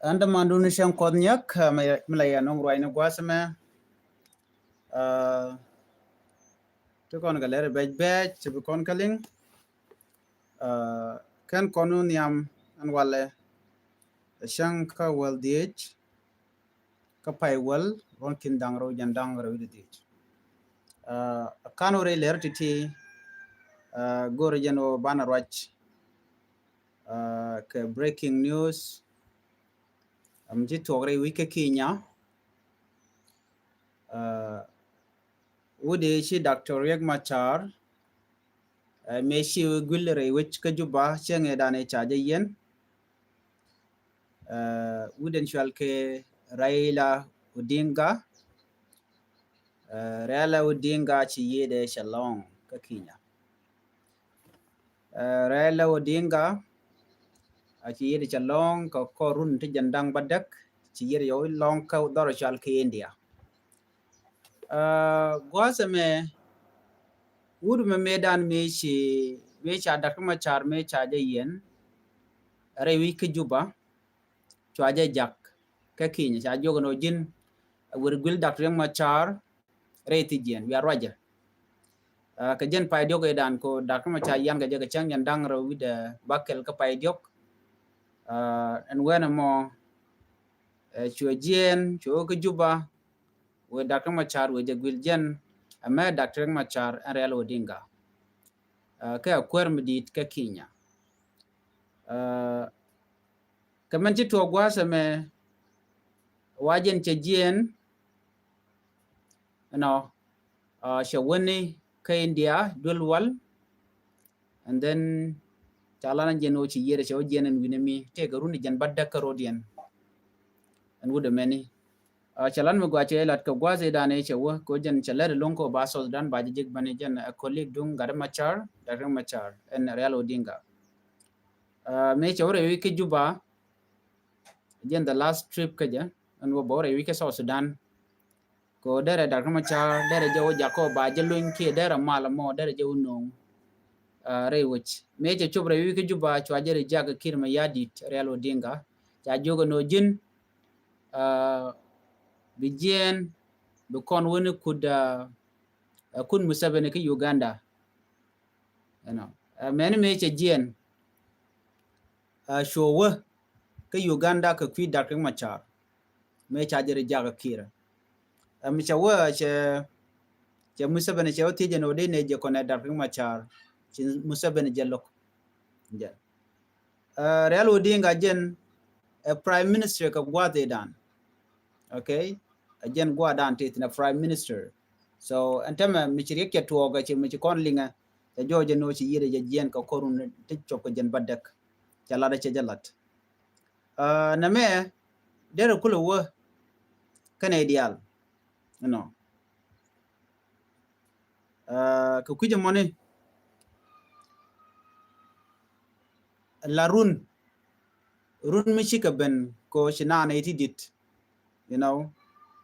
Anda manduni shan kodnyak malaya nong ruai gwasme to kon galere bej to kon kaling kan konun yam an wale shan ka wal dich ka pai wal ron kin dangro jandang ro dich kanu re ler titi gore jano bana rach ka breaking news amji togre wike kinya wudi shi Dr. Riek Machar me shi gulre wich ka juba chenge dane chaje yen wuden shwal ke Raila Odinga chi yede shalong ka kinya Raila Odinga chi yede shalong ka korun ti jandang badak chi yede yo long ka doro shwal ke India gwasame wudu me medan me cha Dr. Machar me chaje yen re wiki juba chwaje jak ka kinya cha jogo no jin gul Dr. Machar re ti jen wi arwaja ka jen pai diok edan ko Dr. Machar yang ga jaga chang yandang ro wida bakel ka pai diok and when mo chwa jen cho ka juba we Dr. Machar we jagwil jen ama Dr. Machar and Raila Odinga ka akwer medit ka kinya kaman ci to gwasa me wajen ce jen no shawani ka India dulwal and then chalana jeno ci yere shaw jenen winami te garuni jan badda karodian and would many chalan mo gwache lat ka gwaze dane chewa ko jan chalere lonko baso dan baji jig bane jan a colleague dung Dr. Machar and Raila Odinga me chawre wiki juba jen the last trip kaja and wo bore wiki South Sudan ko dere Dr. Machar dere jawo jako baje luin ki dere malamo dere jawo no rewich me che chobre wiki juba chwajere jaga kirma yadit Raila Odinga cha jogo no jin bijien be kon woni kun Museveni ki Uganda many me che jien showa ki Uganda ka kwi Dr. Machar me cha jere jaga kira mi cha wa che Museveni che oti je no de ne je kone Dr. Machar che Museveni je lok je Raila Odinga jen prime minister ka gwade dan okay again gwa dan tit na prime minister so antama mi chiri ke tuoga che mi kon linga te joje no chi yire je jen ka korun te choko jen badak jalada che jalat na me dere kulo wo kana ideal no ka kuje moni la run mi chika ben ko shina na itidit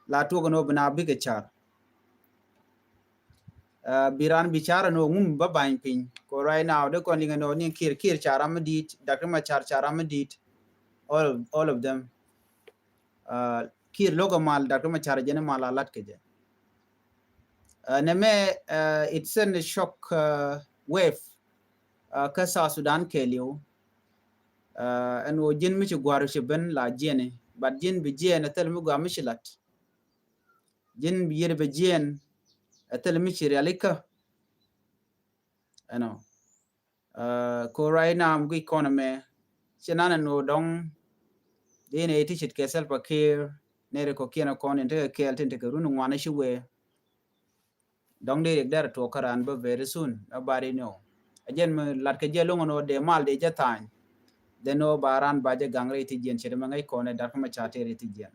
la tuoga no bana biga char biran bichara no ngum babain pin ko right now de kon linga no ni kir chara medit Dr. Machar chara medit all of them kir logo mal Dr. Machar jene mal alat keje neme it send a shock wave ka South Sudan kelio and wo jin mi gwaru ben la jene but jin bi jene tel mi gwa mishilat jin bi yere be jene tel mi realika ko right now go economy chenana no dong dene iti chit kesel pa care nere ko kiena kon inte kel tinte ko runu ngwana shiwe dong de der to karan ba very soon nobody know again me lat ke jelo ngono de mal de jatan de no baran baje gangre iti jen chede mangai ko ne Dr. Machar iti jen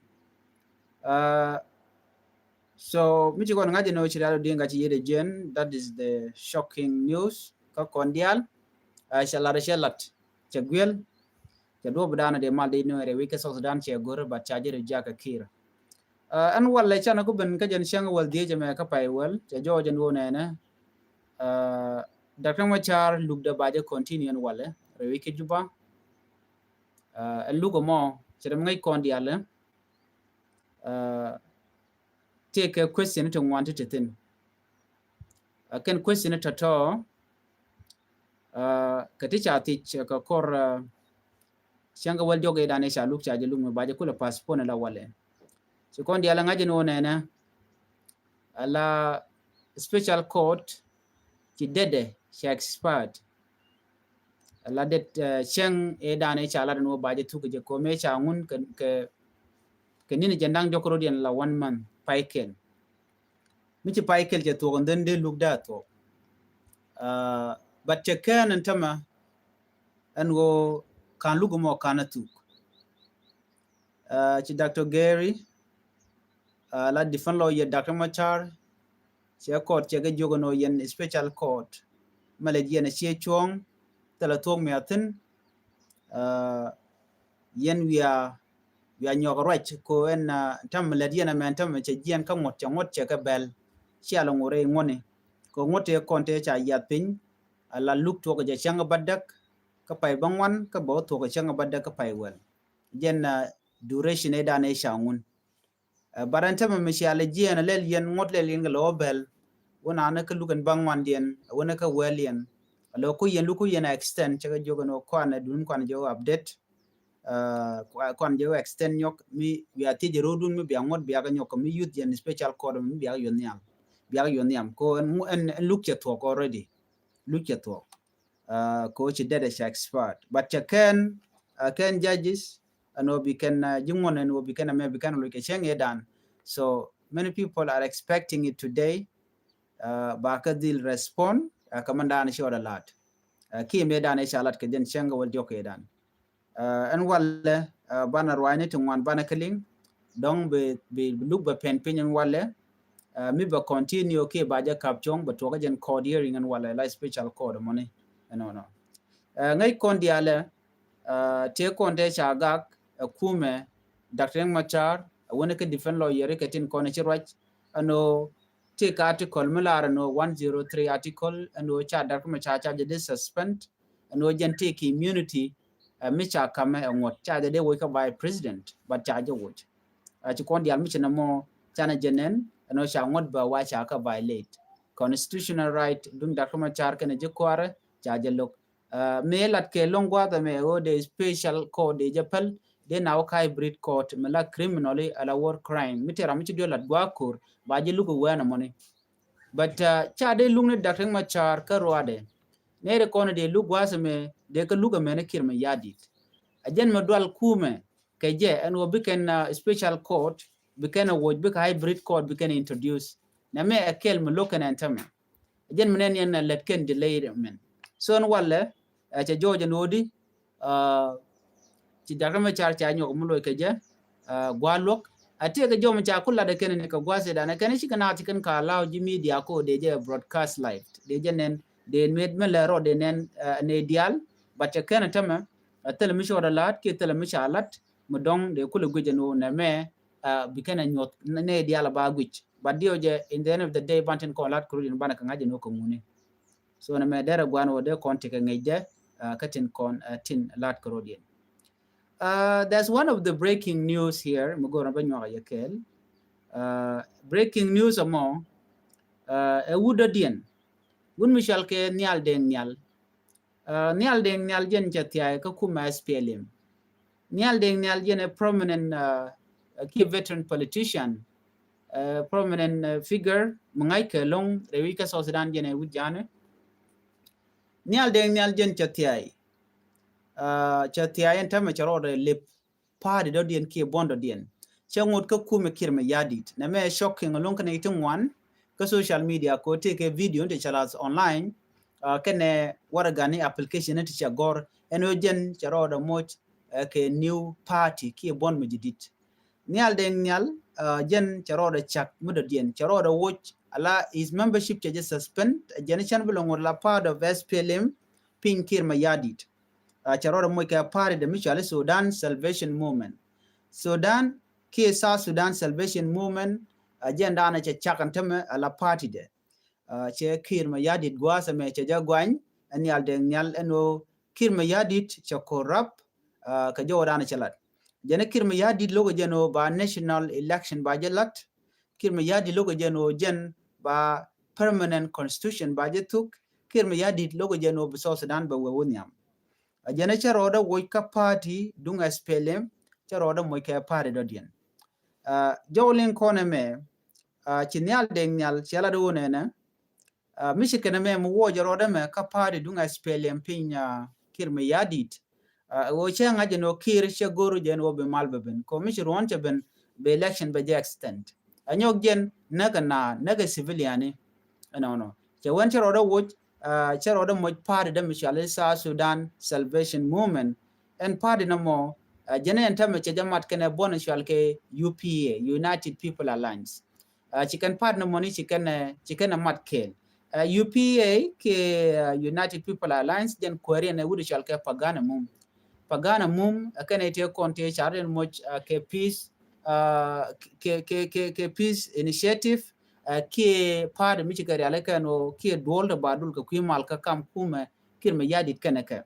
so mi ko ngaje no chira Odinga chi yede jen that is the shocking news ka kondial shalat chegwel ke do budana de mal de no re wike South Sudan che gor ba chaje jaka kira an walla chana ko ben ka jen shang wal de jame ka pai wal che jojen wona na Dr. Machar look the baje continue wale re wike juba lugo mo chedam ngai kon diala take a question to want to tin can question to to katicha tich ka kor shanga wal joge dane sha luk chaje luk ba je kula passport la wale so kon diala ngaje no nena ala special court ki dede she expired ala det cheng e dane cha la no ba je tu je ko me cha ngun ke nini jandang jokro dian la 1 month paikel michi paikel je to den de look da to but che kan antama an go kan lugo mo kana tu chi Dr. Gary la different lawyer Dr. Machar che court che ga jogo no yen special court malaji na che chuong tala to me atin yen we are nyog right ko en tam malaji na men tam che jian ka ngot che ka bel chia lo ngore ngone ko ngote konte cha yat pin ala luk to ga changa badak ka pai bangwan ka bo to ga changa badak ka pai wel jen duration e dane shangun baranta me shi ala jian lel yen ngot lel yen lo bel wona na ka lugan bangwan dien wona ka wel yen lo ko yen lu ko yen extend cha ga jogo no kwana dun kwana jo update kwan jo extend nyok mi wi ati je rodun mi bi ngot bi ga nyok mi youth yen special code mi bi ga yon yam ko en look at talk already look at talk ko chi dede sha expert but can judges and we can jingwon and we can maybe can look at cheng edan so many people are expecting it today ba ka dil respond kamanda an shi wala lat ki me dan sha lat ke den cheng wal jok edan and wala bana rwani tungwan bana keling dong be look ba pen pin wala mi ba continue ke ba ja kapchong ba to ga jen code hearing and wala la special code money no ngai kon diale te kon de cha gak kume Dr. Machar wona ke defend lawyer ke tin kon ci roj ano take article mular no 103 article ano cha Dr. Machar cha de suspend ano jen take immunity mi cha kame ngot cha de wo ka by president but cha je wo ci kon dial mi na mo chana jenen ano sha ngot ba wa cha ka violate constitutional right dung Dr. Machar kana je kware cha je lok me lat ke longwa da me o de special code de japal de now kai hybrid court me la criminally ala war crime mi tera mi ci dolat gwa kur ba je lugo wana money but cha de lungne Dr. Machar ka roade ne re kono de lugwa se me de ka lugo me ne kirme yadit ajen me dwal kume ke je en wo biken special court biken wo bik hybrid court biken introduce na me akel me lokan antama ajen menen yen let ken delay men so on wala cha George nodi ci Dr. Machar cha nyok mulo ke je gwalok ate ga jom cha kula da ken ne ka gwase da na ken shi kana tikan ka law ji media ko de je broadcast live de je nen de med me lero de nen ne dial ba cha ken tama tel mi shora lat ke tel mi shalat mu dong de kula guje no na me bi ken nyot ne dial ba guj ba dio je in the end of the day banten ko lat kru din bana ka ngaje no ko ngune so na me dere gwan wo de kon te ka ngeje katin kon tin lat kru din there's one of the breaking news here mugora banyo yakel breaking news among a wudadien gun michel ke nyal deng nyal jen chatia ka kuma SPLM nyal deng nyal jen a prominent key veteran politician prominent figure mangai ke long rewi ka South Sudan jen wujane nyal deng nyal jen chatia en tama charode le party do dien ke bondo dien changot ka kume kirme yadit na me shocking long kana itin one ka social media ko take a video te chalas online kene waragani application te chagor enojen charode moch ke new party ke bon majidit nyal den nyal jen charode chak mudo dien charode watch ala his membership charges suspend generation belong la part of SPLM pin kirme yadit charora mo ka party de Mutual Sudan Salvation Movement Sudan ke Sudan Salvation Movement agenda na che chakantame ala party de che kirma yadit gwasa me che jagwan anyal de nyal eno kirma yadit che korap ka jora na chalat jana kirma yadi logo jeno ba national election ba jelat kirma yadi logo jeno jen ba permanent constitution ba jetuk kirma yadi logo jeno ba South Sudan ba wewonyam jana charoda woika party dung SPLM charoda moika party dodien jowlin kone me chinyal dengnyal chala do nena michikene me mu wo jaroda me ka party dung SPLM pinya kirma yadit wo chenga jeno kir che goru jen wo be malbeben ko mi ron che ben be election be extent anyok jen naga civilian no che wan che roda wo che roda mo party de michale sa Sudan Salvation Movement and party no mo jene entame che jamat kene bon shal ke UPA United People Alliance chicken part no money chicken mat kel UPA ke United People Alliance jen kwari ne wudu shal ke pagana mum akane te konte charen moch ke peace ke peace initiative ke part mi chikari alaka no ke dolda badul ka kwimal ka kam kuma kirme yadi kanaka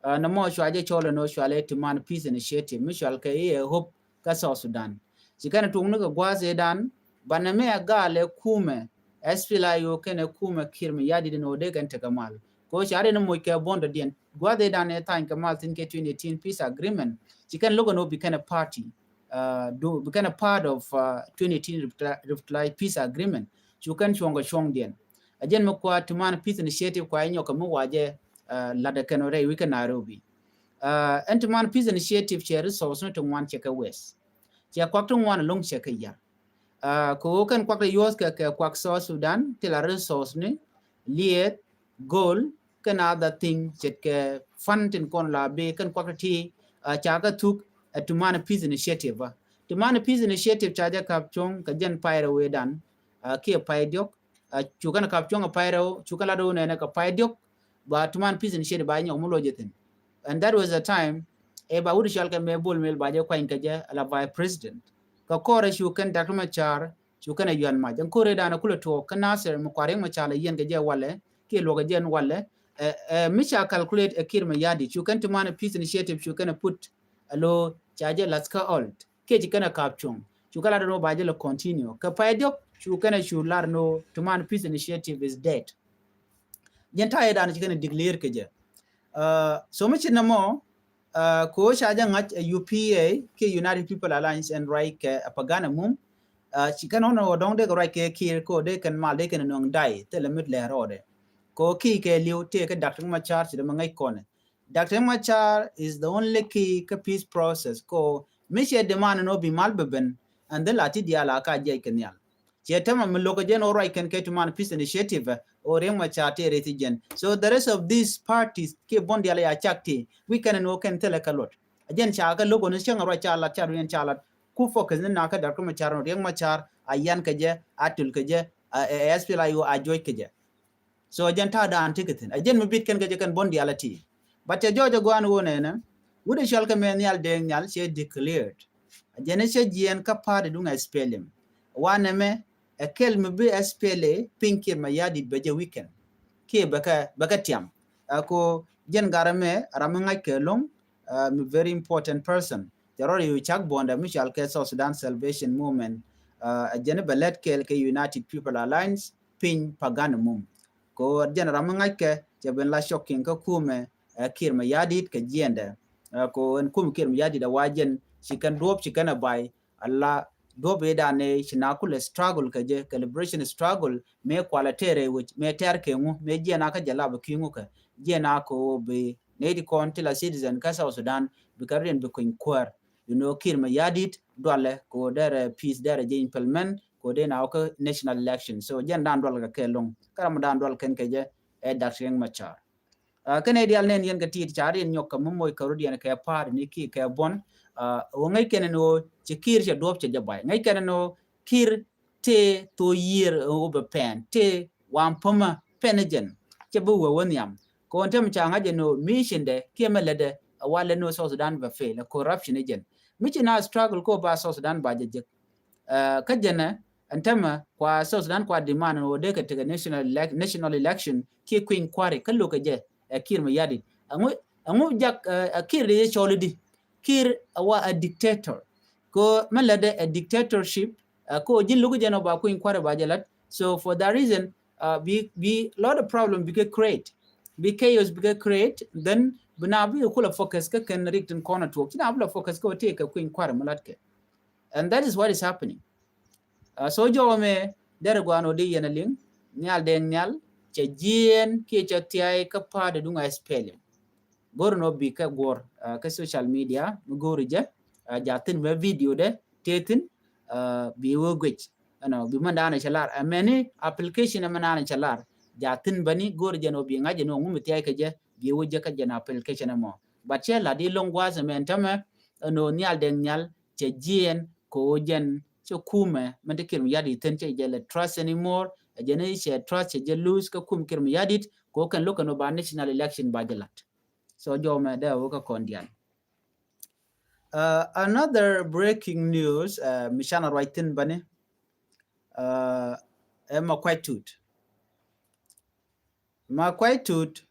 na mo shwaje cholo no shwale timan peace initiative mi shwal ka ye hope ka South Sudan chikana tungnu ka gwaze dan baname agale kume SPLA yo kene kuma kirme yadi no de kan kamal ko share no mo ke bondo dien gwade dan e tan kamal tin ke 2018 peace agreement chikan logo no become a party do become a part of 2018 reply peace agreement chukan chongo chong dien ajen mo kwa tuman peace initiative kwa inyo kamu waje lada kanore wika Nairobi entuman peace initiative chere so so to wan cheka west chia kwak to wan long cheka ya ko kan kwak yos ka kwak so Sudan tila resource ni liet goal kan other thing cheke funding kon la be kan kwak ti chaka tuk tuman peace initiative tuman peace initiative chaja kap chong ka jen paira we dan ke paidiok chukan kap chong pairo chukala do ne ka paidiok ba tuman peace initiative ba nyong mulo jetin and that was a time e ba wudi shalka me bol mel ba je kwa inkaje ala vice president ka kore shukan dakuma char shukan yuan ma jan kore dana kula to kana ser mu kware ma chala yen gaje wale ke loga jen wale misha calculate a kirma yadi shukan tuman peace initiative shukan put alo chaje laska alt ke jikana kapchung shukala do ba je lo continue ka paidiok shukana shular no tuman peace initiative is dead jenta e dana jikana declare keje so much na mo ko shaja ngach UPA ke United People Alliance and right ke apagana mum chikana no dong de right ke kir ko de kan mal de kan nong dai te le mit le rode ko ki ke liu te ke Dr. Machar de mangai kone Dr. Machar is the only key ke peace process ko mishe demand no bi mal beben and the lati diala ka je kenyal Chetama Milokajen or I can get to man peace initiative or Remachate Retigen. So the rest of these parties keep bondiala achakti, we can and can tell a lot. Again, Chaka logo is young right chala charian chala, ku focus in Naka Darkumachar, Remachar, Ayan Kaje, Atul Kaje, SPLIO, Ajoy Kaje. So again Tada and ticketing. Again, we can get a bondiality. But a Georgia Guan Wonena, would a shalka manial daniel she declared. Again, a Gian Kapadi dung I spell him. One me. A kel me be SPLA pinki mayadi beje weekend ke baka tiam ako jen garame ramanga kelong me very important person jarori yu chak bonda michal ke South Sudan Salvation Movement jen belet kel ke United People Alliance pin pagan mum ko jen ramanga ke jaben la shocking ko kume kir mayadi ke jende ko en kum kir mayadi da wajen chikan drop chikana bai Allah do be da ne shinakule struggle kaje liberation struggle me kwalatere which me terke mu me je na ka jalaba kingu ka je na ko be ne di kontila citizen ka South Sudan be karen be kuin kwar kirma yadit dole ko dere peace dere je implement ko de na ko national election so jen dan dole ka kelong karam dan dole ken kaje e dakseng machar kene dial nen yen gati chari nyoka moy karudi en ka par ni ki ka bon o ngai kene no chikir che dop che jabai ngai kene no kir te to year o be pen te wan poma penejen che bu wo woniam kontem changa je no mission de kemelede wale no South Sudan ba fail corruption ejen michina struggle ko ba South Sudan ba je kajena antama kwa South Sudan kwa demand o de ka te national election ki queen kware kallo ka je kirma yadi angu jak kir de cholidi Kir a dictator. Ko malade a dictatorship ko jin lugu jeno ba ko inquire ba jalat. So for that reason, be lot of problem become create. Be chaos become create, then bina be kula focus ka can written corner to kina bula focus ko take ko inquire malatke. And that is what is happening. So jo me der gwano di yenaling nyal den nyal che jien ke cha tiai ka pa de dunga spelling. Gor no bi ka gor ka social media gor je jatin me video de tetin bi wo gwech ano bi mandana chalar many application manana chalar jatin bani gor je no bi ngaje no ngum tiai ka je bi wo je ka je na application mo but chela di longwa men tama no nyal den nyal che jien ko jen so kume mande kirm yadi ten che je le trust anymore jene che trust je lose ka kum kirm yadit ko kan loka no ba national election ba jalat. So Jome there woka kondian. Another breaking news, Mishana writing bani Emma Kwaitut. Ma Kwaitut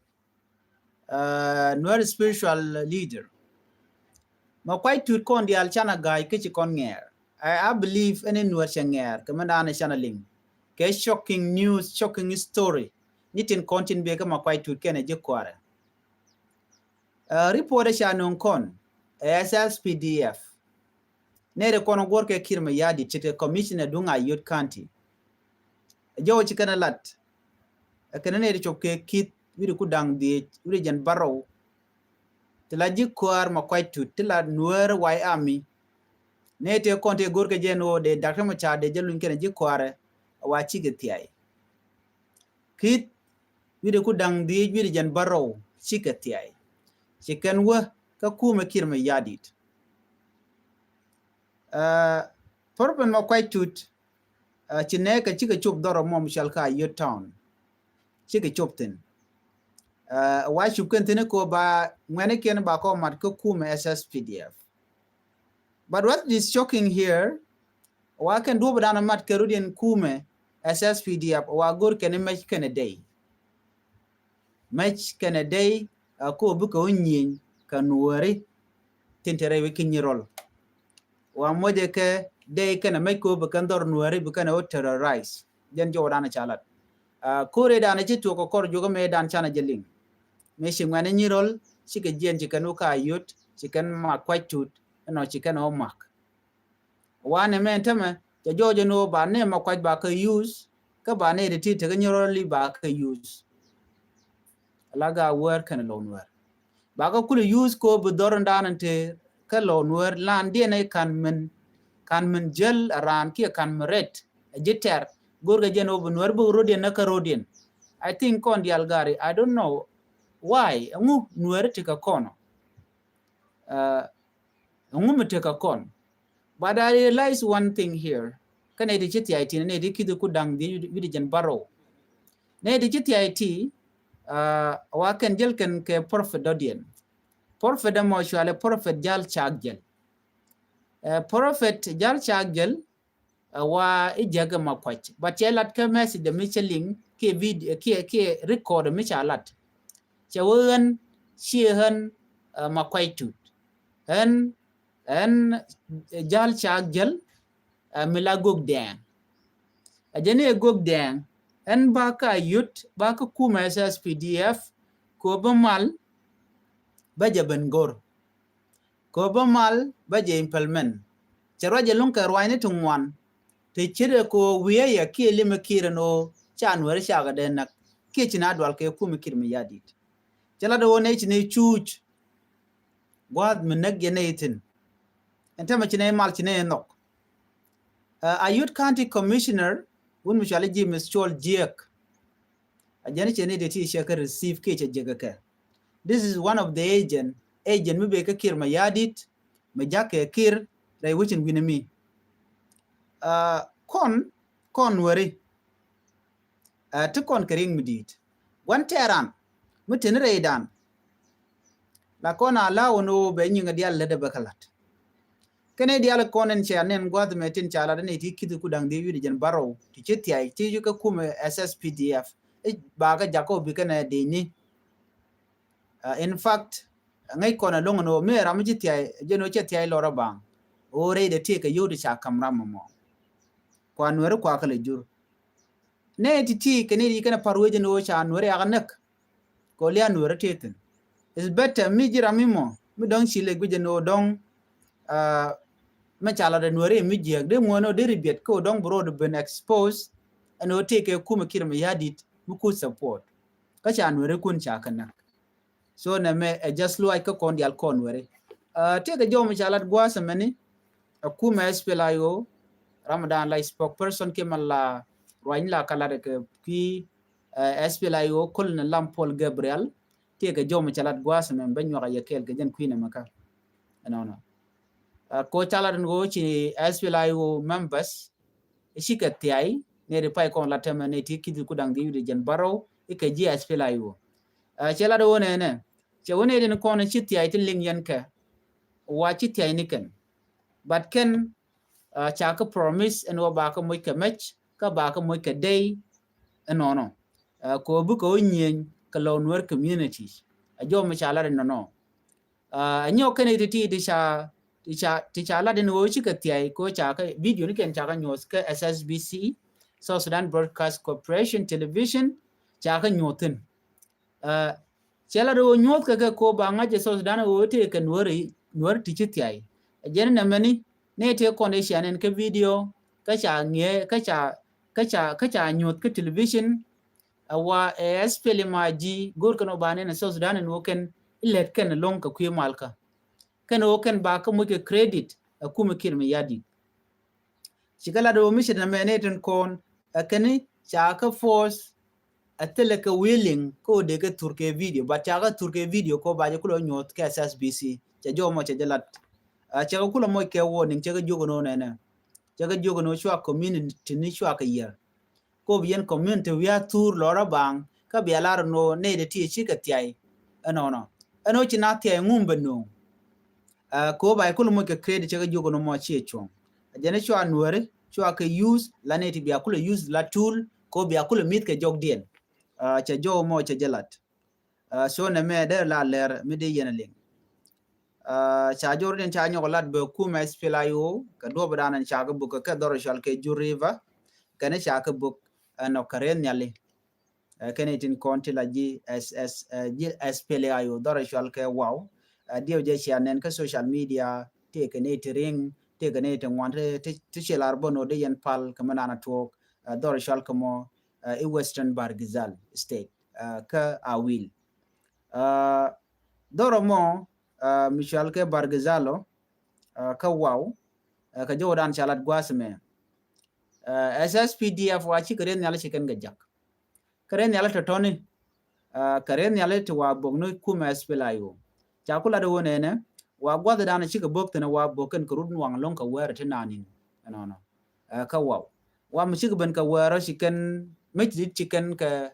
no spiritual leader. Ma Kwaitut kondial chana guy kichi kon nger. I believe any nuer changer kamanda ana chana ling. Ke shocking news, shocking story. Nitin kontin beka ma Kwaitut kene je kware. Report shanong kon SSPDF nere kono gorke kirma yadi chite commissioner dunga Youth County jo chikana lat kana nere chopke kit wiri kudang di wiri jan barrow tila jikwar ma kwaitu tila nuer wai army nete konte gorke jeno de dakta ma cha de jelun kene jikware wa chige tiai kit wiri kudang di wiri jan barrow chige tiai chicken wa ka kuma kirma yadit porpen ma kwaitut chine ka chika chup doro mom shalka Youth Town chika chuptin wa chupken tine ko ba ngene ken ba ko mat ko kuma SSPDF. But what is shocking here, wa kan do bana mat karudin kuma SSPDF wa gor ken match ken day ko bu ko nyin kan wori tintere we kinyirol wa mode ke day kana mai ko bukan dor nuari bukan o terrorize jen jo dana chalat kore dana jitu ko kor jogo me dan chana jeling me shingwane nyirol chike jen chikanu ka yut chikan ma kwaitut no chikan o mak wane men tama jojo no ba ne ma kwait ba ka use ka ba ne de ti te nyirol li ba ka use laga wer kan lo nuar ba ka kulu use ko bu dor danante ka lo nuar lan die ne kan men jel ran ki kan meret jiter gorga jeno bu nuar bu rodien na ka rodien. I think on the algari I don't know why ngu nuar tika kono ngu muteka kon but I realize one thing here kana di chiti IT ne di kidu ku dang di widi jan baro ne di chiti IT wa kan jel kan ke prophet dodien prophet mo shwale prophet jal chagjel prophet jal chagjel wa ijaga makwach but yelat ka message de micheling ke video ke record michalat chawen chihen makwaitu en jal chagjel mila gogdang ajene gogdang en baka yut baka kuma SSPDF ko bamal baja bengor ko bamal baja implement charaje lunka rwaine tungwan te chire ko wiye ya ki lime kirano chanwar shaga den nak ki china dwal ke kuma kirmi yadit chala do ne chine chuch wad menag yenetin entama chine mal chine nok a Youth County Commissioner won mishale ji Chol Jiek ajani chene de ti shaka receive ke jega ka. This is one of the agent me be ka kirma yadit me jake kir dai wuchin winami kon wari to kon kering midit wan teran mutin reidan la kona la wono be nyinga dial le de bakalat kene dial konen chanen gwad metin chala ne ti kidu kudang de yudi jan baro ti cheti ai ti yuka kuma SSPDF baga jakob kana de ni in fact ngai kona long no me ram ji tiai je no che tiai lora bang ore de te ka yodi cha kamra mo kwa nwere kwa kale jur ne ti kene di kana parwe je no cha nwere ya nak ko lia nwere teten is better mi jira mi mo mi don chile guje no don ma chala de nwere mi je de mo no de ribiet ko don bro de ben expose ano te ke kuma kirma yadit mu ku support ka cha nwere kun cha kana so na me just like ko kon dial kon nwere te ga jom chala gwa samani kuma SPLIO Ramadan la spokesperson ke mala roin la kala de ki SPLIO kol na Lampol Gabriel te ga jom chalat gwas men banyo ga yekel ga jen kuina maka no ko chalat ngo chi SPLIO members shika tiai ne de pai kon la tema ne ti kidi kudang di de jen baro e ka ji SPLIO chala do ne che wone de ko na chi tiai tin ling yan ka wa chi tiai ni kan but ken cha ka promise and ba ka moy ka match ka ba ka moy ka day no ko bu ko nyen ka lon work communities a jo ma cha la no nyo ka ne ti cha la de no chi ka ti ko cha ka video ni ken cha ka nyos ka SSBC South Sudan Broadcast Corporation Television cha ka nyotin cha la do nyot ka ko ba nga je South Sudan o te ka nwor ti chi ti jen na mani ne te condition en ke video ka cha nge ka cha nyot ka television wa SPL maji gor kano bane na South Sudan no ken let ken long ka kwe malka ken o ken ba ka mo ke credit kuma kirmi yadi shigala do mission na meneten kon kani cha ka force atele ka willing ko de ka turke video ba cha ka turke video ko ba je ko nyot ka SSBC cha jo mo cha jalat cha ko lo mo ke warning cha ga jogo no na cha ga jogo no shwa community ni shwa ka yer ko bien community we are tour lora bang ka bi alar no ne de ti chi ka tiai no chi na tiai ngumbe no ko ba ko lo mo ke credit cha ga jogo no mo chi chon jene shwa nuore shwa ka use la ne ti bi akula use la tool ko bi akula mit ke jog dien cha jo mo cha jalat so na me de la ler mi de yena ling cha jordan cha nyo lat be kuma SPLIO ka do badanan cha ga bu ka doro shal ke juriva kana cha ka bu no karen nyali kene tin konti la ji SPLIO doro shal ke wow dio je cha nen ka social media te kene ring te kene te ngwante te chelar bono de yen pal kamana talk doro shal kamo e Western Bargizal state ka awil doro mo Michel ke Bargazalo ka wow ka jodan chalat gwasme SSPDF wa chi karen nyala chicken gajak karen nyala to toni karen nyala to wa bogno kuma SPLIO chakula do ne wa gwada dana chi ka bokta na wa boken kurun wang long ka wer tinani no ka wow wa mi chi ban ka wer chicken mejid chicken ka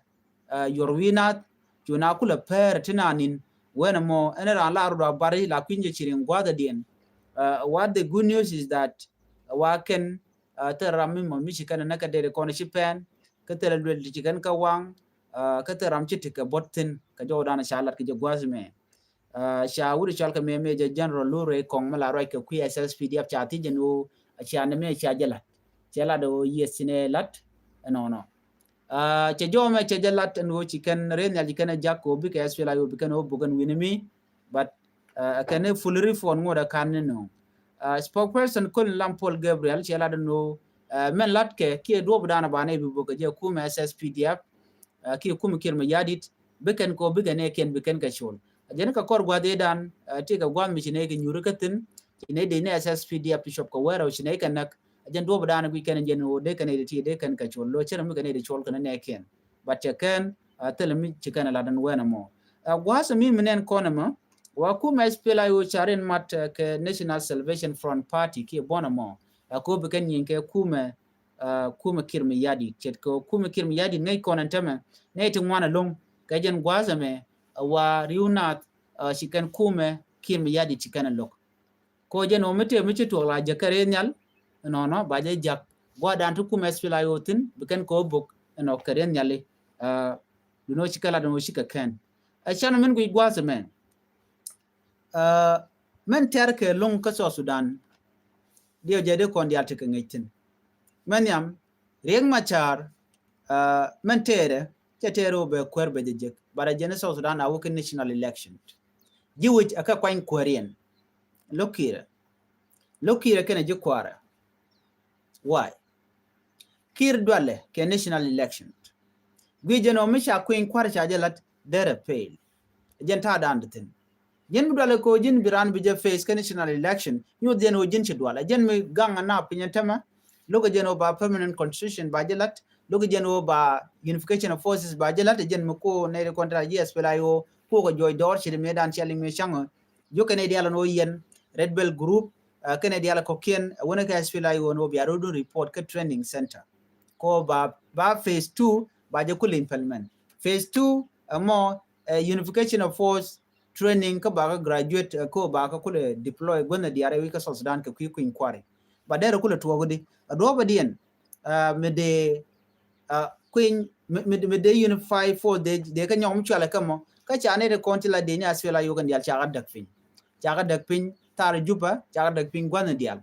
yorwinat juna kula per tinanin when more and a bari la pinje chirin gwada dien what the good news is that waken terami mo michikan na ka de kono chipen ka tere lwel chikan ka wang ka teram chitika botin ka jodana shalat ka gwazme shawuri chalka me general lure kong mala roi ka ku SSPDF chati jenu chane me chajala chala do yesine lat no che jome che jalat no chicken ren ya jikana jakko bi ka SPLIO bi kan obugan winimi but kan full reform ngoda kan no spokesperson kun Lampol Gabriel chela no men lat ke ki do budana bane bi boga je kuma SSPDF ki kuma kirma yadit bi kan ko bi gane ken bi kan ka shol jen ka kor gwade dan ti ka gwam mi chine ke nyuru katin chine de ne SSPDF shop ko wero chine kan nak jen do badana bi kan jen o de kan ti de kan ka chol lo chere mi kan de chol kan ne ken but ken telemi chikan la dan wena mo gwasa mi minen konama wa kuma SPLIO charin mat ke National Salvation Front Party ki bonamo ko bi kan yin ke kuma kirmi yadi chet ko kuma kirmi yadi ngai konan tama ne tin wana long ka jen gwasa me wa riunat chikan kuma kirmi yadi chikan lok ko jen o mete mi to la jakare nyal no ba je jak gwa dan tu kuma SPLIO tin bikan ko bok no karen nyale du no chikala do shika ken a chana men gwi gwa men men terke long ka so Sudan dio jede kon dial te ngitin men yam riek machar men tere tetero be kwerbe jek bara jene so Sudan a wukin national election jiwit aka kwain korean lokira kene jikwara why kir dwale ke national election gwi jeno misha queen kwar cha jalat dere fail jenta dandatin jen dwale ko jin biran bi je face ke national election nyu jeno jin chi dwale jen mi ganga na pinyantama logo jeno ba permanent constitution ba jalat logo jeno ba unification of forces ba jalat jen mi ko ne kontra yes pelayo ko joy dor chi medan chali me chango yo kene diala no yen red bell group kene diala ko kien wona ka pelayo no bi arodu report ke training center ko ba phase 2 ba je kul implement phase 2 more unification of force training ka ba graduate ko ba ka kul deploy gonna diare wi ka so Sudan ka ku inquiry ba dere kul to wodi do ba dien me de queen me de unify for de ka nyom chala kamo ka chane de konti la de ni asfela yo kan dial cha dak fin tar juba cha dak fin gwana dial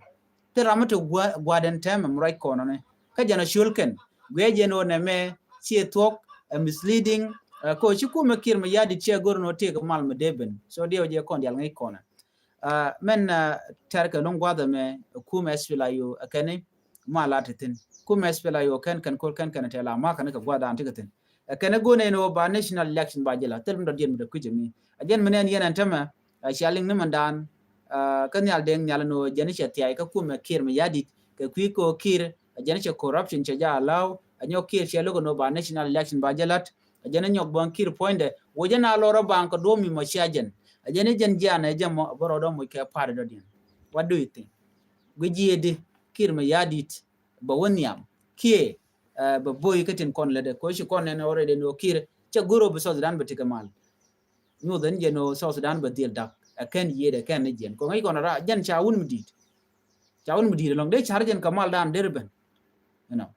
te ramato gwaden tem right kono ne ka jana shulken gweje no ne me chi talk misleading ko chi kuma kirma yadi che gorno te ko mal deben so dio je kon dial ngai kona men tarka long gwada me kuma esfila yo akane mala tetin kuma esfila yo kan kol kan tela ma kan ka gwada antikatin akane gone no ba national election ba jela tel ndo dien de kujemi ajen menen yenan tama shaling ne mandan kan yal deng nyal no jani chatiai ka kuma kirma yadi ka ko kir jani che corruption che ja law anyo kir che logo no ba national election ba jelat jani nyok bon kir poinde wo jana loro bank do mi mo shajen jani jan jana jamo borodo mo ke part do din what do you think gujiyedi kir ma yadit ba wonyam kie ba boy katin kon lede ko shi kon ne already no kir che goro be so Sudan be tikamal no den je no so Sudan be dil dak ken yede ken ne jen ko ngai kon ra jan chawun mudit long de chargen kamal dan derben you know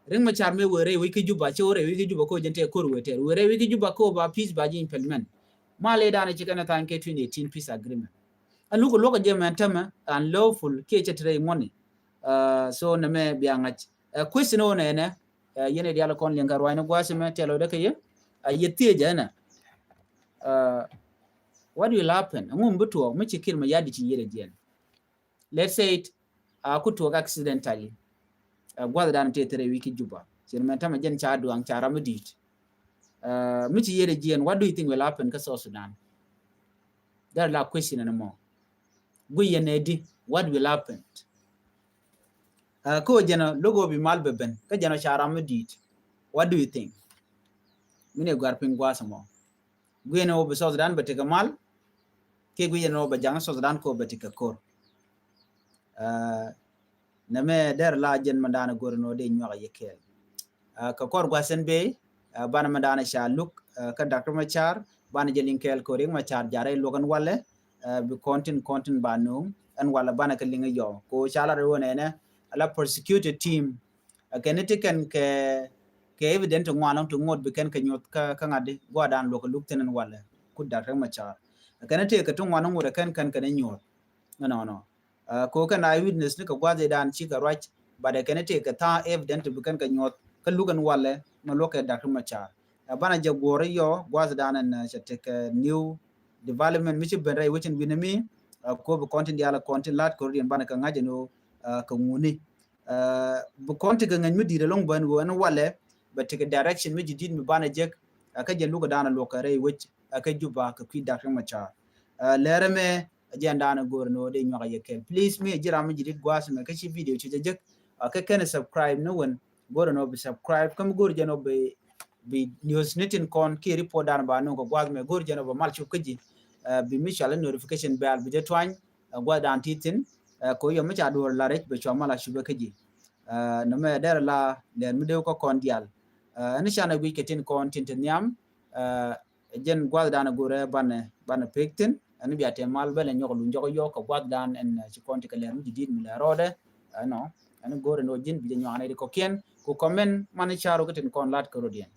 ring ma char me were wi ki juba che wore wi ki juba ko jente kor wete wore wi ki juba ko ba peace ba ji implement male dana ci kana tan ke 2018 peace agreement alugo logo je mentama and lawful ke chetre money so na me biangach question one ne yene diala kon lengar wayno gwasime telo de ke yetie jana what will happen ngum buto mu ci kirma yadi ci yere jen let's say it kuto accidentally gwada dan tetere wiki juba sen mentama jen cha duang cha ramudit mu ci yere jen what do you think will happen ka so Sudan there la question anymore guyenedi what will happen ko jana logo bi malbe ben ka jana chara medit what do you think mine garpin gwasamo guyeno be so Sudan betega mal ke guyeno be jang so Sudan ko betika kor na me der la jen mandana gorno de nywa yekel ka kor gwasen be bana mandana sha look ka Dr. Machar bana jelinkel ko ring Machar jare logan wale be content banu an wala bana ka linga yo ko chala re wonene ala prosecuted team kenetiken ke evident ngwana to ngod be ken ka nyot ka ngade godan lo ko luktenen wala ku Dr. Machar kenete ka to ngwana ngode ken nyot no ko kan eye witness ne ka gwade dan chi ka right bade kenete ka ta evident be ken ka nyot ka lugan wala no lo ka Dr. Machar bana je gore yo gwade dan na chete ka new development michi benrai wichin winami ko be content yala content lat ko rien bana ka ngaje no ka nguni bu content ga ngani di long ban go an wale but take direction mi did mi bana jek ka je luga dana lokare wich ka juba ka kwi Dr. Machar lereme agenda na gorno de nyaka yekel please me jira mi did gwas me ka ci video ci jek ka ken subscribe no won gorno be subscribe kam gor jeno be news netin kon ki report dan ba no ko gwas me gor jeno ba mal ci kiji bi mishala notification bell bi de twany gwa dan titin ko yo mi cha do la rek be choma la shuba kiji no me der la len mi de ko kon dial ani chana wi ketin kon tintin yam jen gwa dan gore ban pektin ani biate mal bele nyoko lu njoko yo ko gwa dan en ci kon ti len mi did mi la rode no ani gore no jin bi nyana de ko ken ko comment man charo ketin kon lat ko rodien